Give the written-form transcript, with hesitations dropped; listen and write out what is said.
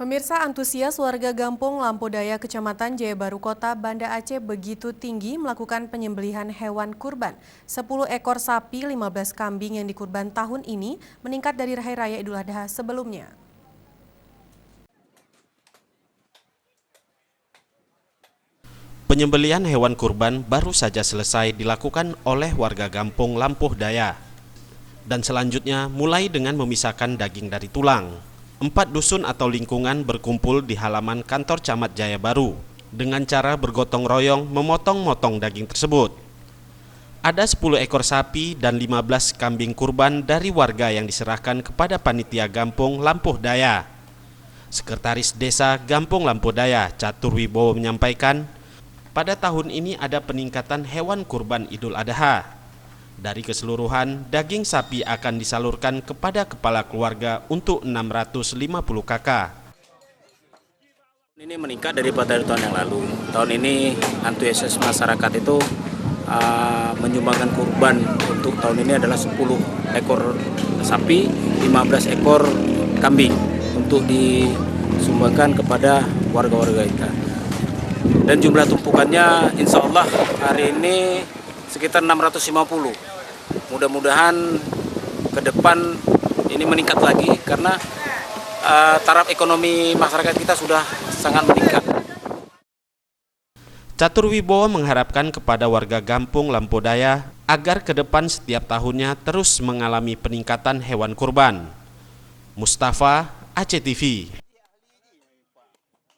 Pemirsa, antusias warga Gampung Lampodaya, Kecamatan Jayabaru Kota, Banda Aceh begitu tinggi melakukan penyembelihan hewan kurban. 10 ekor sapi, 15 kambing yang dikurban tahun ini meningkat dari Hari Raya Idul Adha sebelumnya. Penyembelihan hewan kurban baru saja selesai dilakukan oleh warga Gampung Lampodaya. Dan selanjutnya mulai dengan memisahkan daging dari tulang. 4 dusun atau lingkungan berkumpul di halaman kantor Camat Jayabaru dengan cara bergotong royong memotong-motong daging tersebut. Ada 10 ekor sapi dan 15 kambing kurban dari warga yang diserahkan kepada panitia Gampung Lampodaya. Sekretaris Desa Gampung Lampodaya, Catur Wibowo menyampaikan, pada tahun ini ada peningkatan hewan kurban Idul Adha. Dari keseluruhan, daging sapi akan disalurkan kepada kepala keluarga untuk 650 kakak. Ini meningkat daripada tahun yang lalu. Tahun ini antusias masyarakat itu menyumbangkan kurban untuk tahun ini adalah 10 ekor sapi, 15 ekor kambing untuk disumbangkan kepada warga-warga kita. Dan jumlah tumpukannya insya Allah hari ini sekitar 650. Mudah-mudahan ke depan ini meningkat lagi karena taraf ekonomi masyarakat kita sudah sangat meningkat. Catur Wibowo mengharapkan kepada warga Gampung Lampodaya agar ke depan setiap tahunnya terus mengalami peningkatan hewan kurban. Mustafa, Aceh TV.